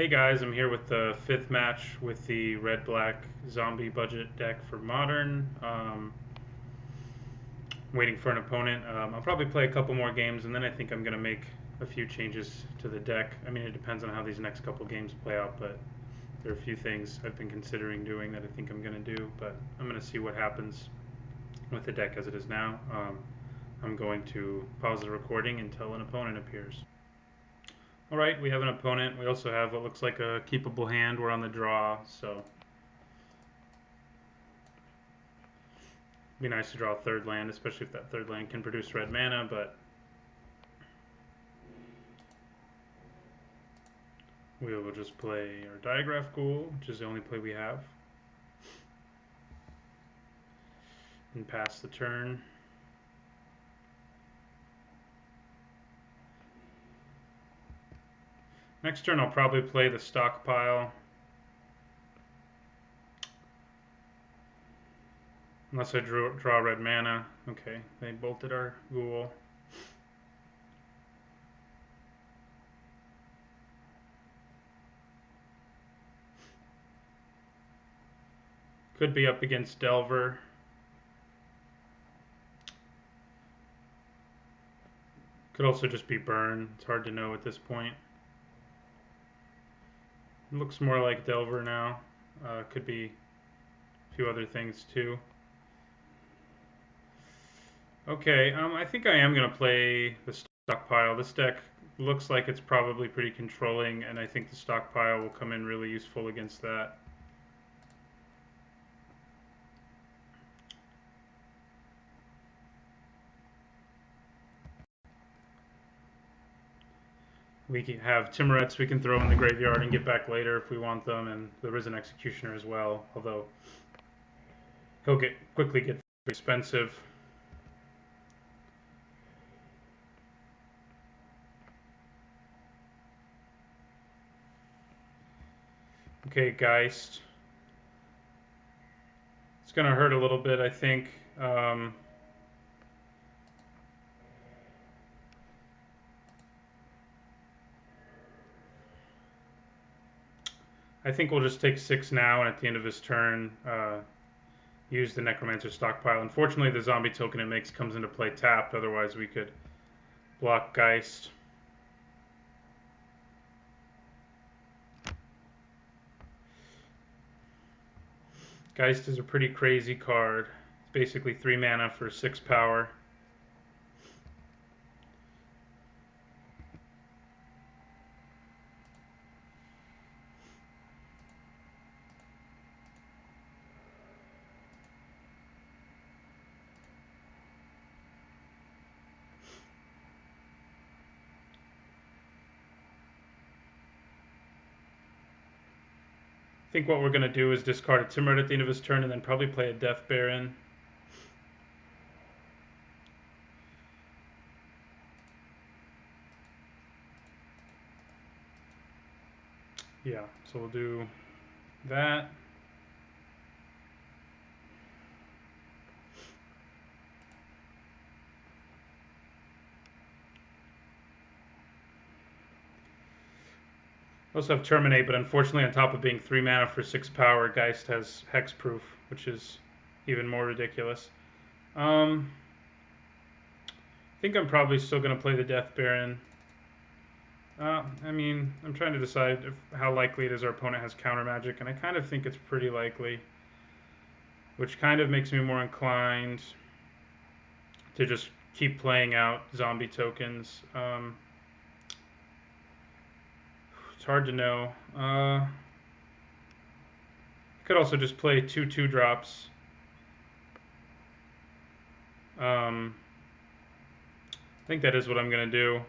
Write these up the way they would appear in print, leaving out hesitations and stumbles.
Hey guys, I'm here with the fifth match with the red-black zombie budget deck for Modern. Waiting for an opponent. I'll probably play a couple more games and then I think I'm going to make a few changes to the deck. I mean, it depends on how these next couple games play out, but there are a few things I've been considering doing that I think I'm going to do, but I'm going to see what happens with the deck as it is now. I'm going to pause the recording until an opponent appears. Alright, we have an opponent. We also have what looks like a keepable hand. We're on the draw, so it'd be nice to draw a third land, especially if that third land can produce red mana, but we will just play our Diagraph Ghoul, which is the only play we have, and pass the turn. Next turn I'll probably play the Stockpile. Unless I draw red mana. Okay, they bolted our Ghoul. Could be up against Delver. Could also just be Burn. It's hard to know at this point. It looks more like Delver now. Could be a few other things too. Okay, I think I am going to play the Stockpile. This deck looks like it's probably pretty controlling, and I think the Stockpile will come in really useful against that. We can have Timorets we can throw in the graveyard and get back later if we want them, and there is an Executioner as well, although he'll quickly get expensive. Okay, Geist. It's going to hurt a little bit, I think. I think we'll just take 6 now, and at the end of his turn, use the Necromancer Stockpile. Unfortunately, the zombie token it makes comes into play tapped, otherwise we could block Geist. Geist is a pretty crazy card. It's basically 3 mana for 6 power. I think what we're going to do is discard a Timorite at the end of his turn and then probably play a Death Baron. Yeah, so we'll do that. We also have Terminate, but unfortunately on top of being 3 mana for 6 power, Geist has Hexproof, which is even more ridiculous. I think I'm probably still going to play the Death Baron. I mean, I'm trying to decide how likely it is our opponent has counter magic, and I kind of think it's pretty likely, which kind of makes me more inclined to just keep playing out zombie tokens. It's hard to know. I could also just play 2/2 drops. I think that is what I'm going to do.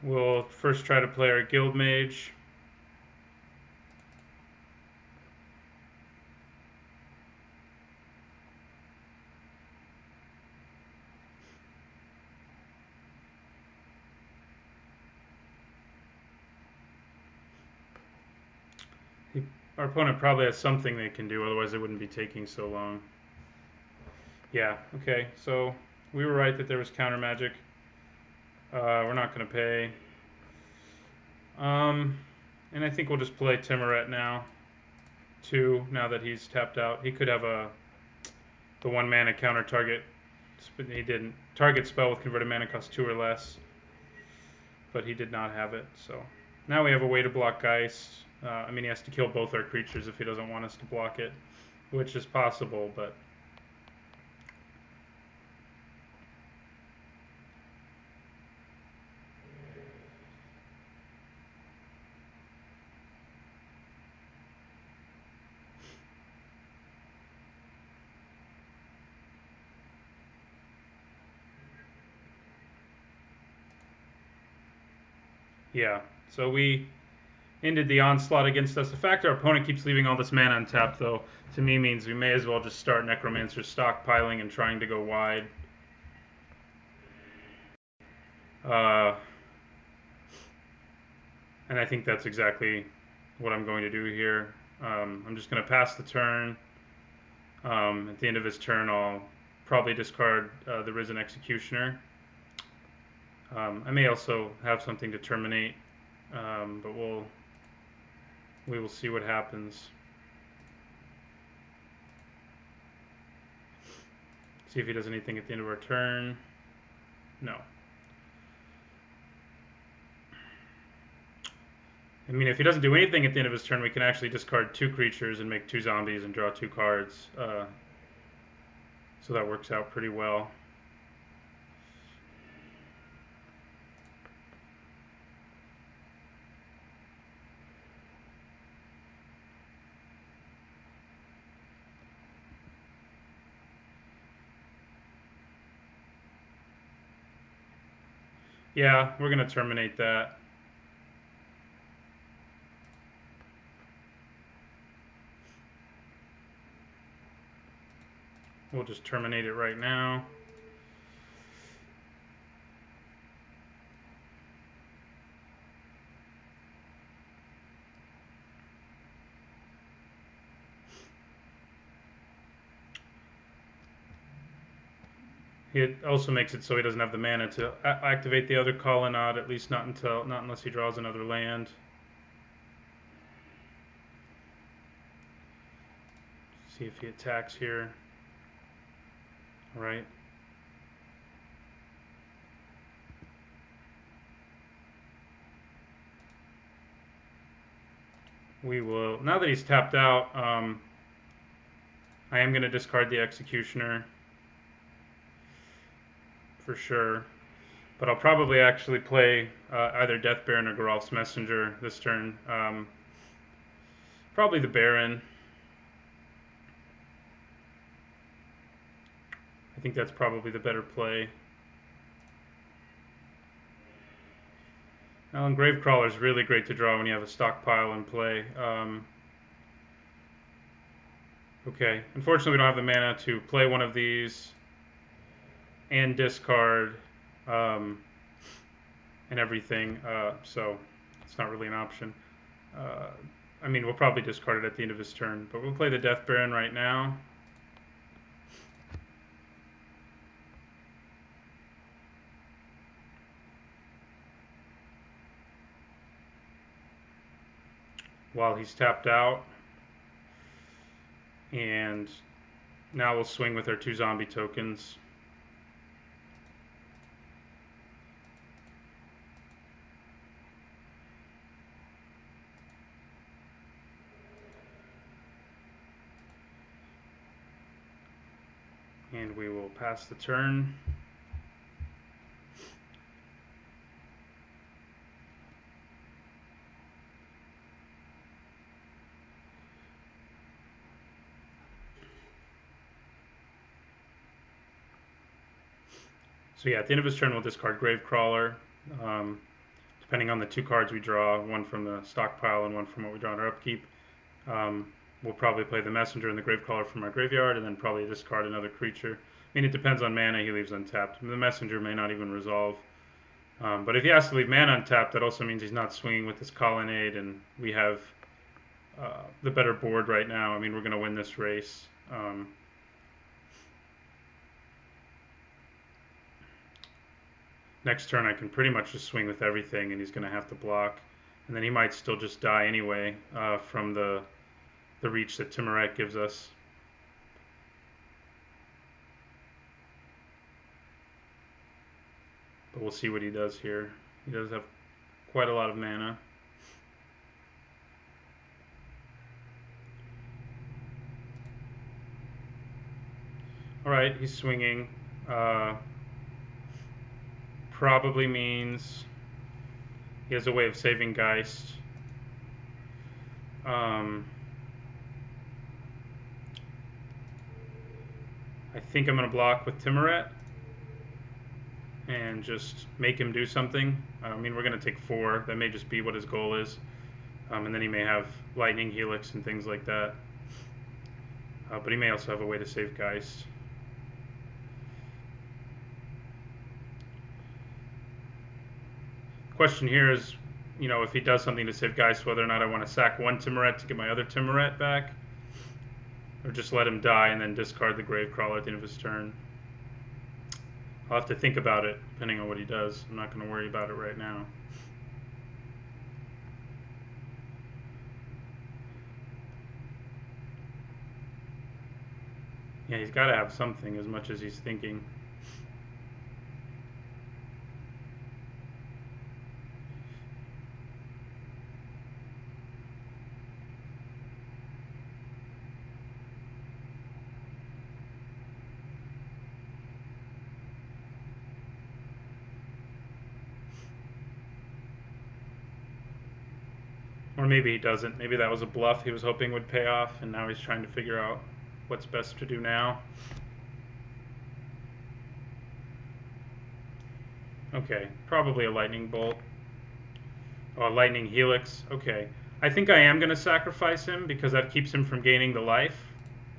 We'll first try to play our Guild Mage. Our opponent probably has something they can do, otherwise they wouldn't be taking so long. Yeah, okay, so we were right that there was counter magic. We're not going to pay. And I think we'll just play Timoret now. 2, now that he's tapped out. He could have the 1 mana counter target. He didn't. Target spell with converted mana costs 2 or less. But he did not have it, so. Now we have a way to block Geist. I mean, he has to kill both our creatures if he doesn't want us to block it, which is possible, but. Yeah, so we ended the onslaught against us. The fact our opponent keeps leaving all this mana untapped, though, to me means we may as well just start Necromancer stockpiling and trying to go wide. And I think that's exactly what I'm going to do here. I'm just going to pass the turn. At the end of his turn, I'll probably discard the Risen Executioner. I may also have something to terminate, but we will see what happens. See if he does anything at the end of our turn. No. I mean, if he doesn't do anything at the end of his turn, we can actually discard 2 creatures and make 2 zombies and draw 2 cards. So that works out pretty well. Yeah, we're going to terminate that. We'll just terminate it right now. It also makes it so he doesn't have the mana to activate the other Colonnade, at least not unless he draws another land. See if he attacks here. All right. We will, now that he's tapped out, I am going to discard the Executioner for sure. But I'll probably actually play either Death Baron or Geralf's Messenger this turn. Probably the Baron. I think that's probably the better play. Now, Gravecrawler is really great to draw when you have a stockpile in play. Okay, unfortunately we don't have the mana to play one of these and discard and everything, so it's not really an option. I mean, we'll probably discard it at the end of his turn, but we'll play the Death Baron right now. While he's tapped out. And now we'll swing with our 2 zombie tokens. And we will pass the turn. So yeah, at the end of his turn, we'll discard Gravecrawler. Depending on the 2 cards we draw, one from the stockpile and one from what we draw in our upkeep. We'll probably play the Messenger and the Gravecrawler from our graveyard, and then probably discard another creature. I mean, it depends on mana he leaves untapped. The Messenger may not even resolve. But if he has to leave mana untapped, that also means he's not swinging with his Colonnade, and we have the better board right now. I mean, we're going to win this race. next turn I can pretty much just swing with everything, and he's going to have to block. And then he might still just die anyway from the reach that Timuret gives us. But we'll see what he does here. He does have quite a lot of mana. Alright, he's swinging. Probably means he has a way of saving Geist. I think I'm going to block with Timuret and just make him do something. I mean, we're going to take 4. That may just be what his goal is. And then he may have Lightning Helix and things like that. But he may also have a way to save Geist. Question here is, you know, if he does something to save Geist, whether or not I want to sack one Timuret to get my other Timuret back, or just let him die and then discard the Gravecrawler at the end of his turn. I'll have to think about it, depending on what he does. I'm not going to worry about it right now. Yeah, he's got to have something as much as he's thinking. Or maybe he doesn't. Maybe that was a bluff he was hoping would pay off, and now he's trying to figure out what's best to do now. Okay, probably a Lightning Bolt. Oh, a Lightning Helix. Okay. I think I am going to sacrifice him because that keeps him from gaining the life.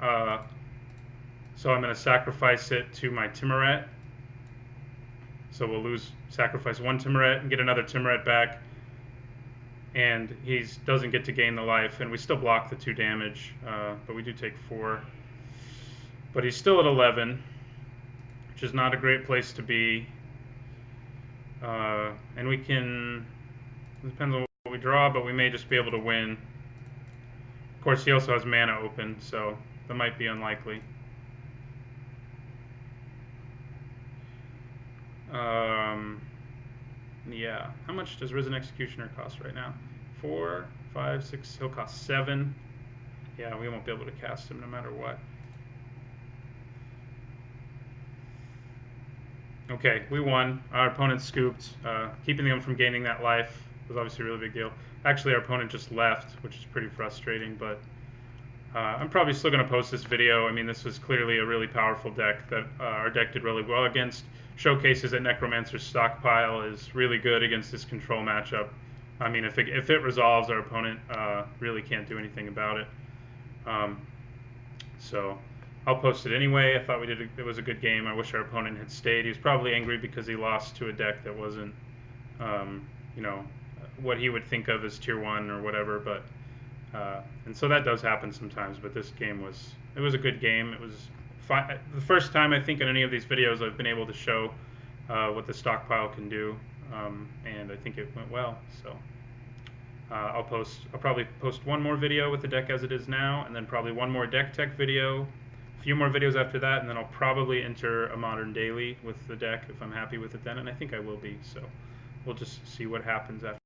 So I'm going to sacrifice it to my Timuret. So we'll sacrifice one Timuret and get another Timuret back. And he doesn't get to gain the life, and we still block the 2 damage, but we do take 4. But he's still at 11, which is not a great place to be. And we can, it depends on what we draw, but we may just be able to win. Of course, he also has mana open, so that might be unlikely. Yeah. How much does Risen Executioner cost right now? 4, 5, 6. He'll cost 7. Yeah, we won't be able to cast him no matter what. Okay, we won. Our opponent scooped. Keeping them from gaining that life was obviously a really big deal. Actually, our opponent just left, which is pretty frustrating, but I'm probably still going to post this video. I mean, this was clearly a really powerful deck that our deck did really well against. Showcases that Necromancer's Stockpile is really good against this control matchup. I mean, if it resolves, our opponent really can't do anything about it. So I'll post it anyway. I thought it was a good game. I wish our opponent had stayed. He was probably angry because he lost to a deck that wasn't, you know, what he would think of as tier 1 or whatever. But and so that does happen sometimes. But this game was a good game. It was the first time I think in any of these videos I've been able to show what the Stockpile can do, and I think it went well. So I'll probably post one more video with the deck as it is now, and then probably one more deck tech video, a few more videos after that, and then I'll probably enter a modern daily with the deck if I'm happy with it then, and I think I will be. So we'll just see what happens after.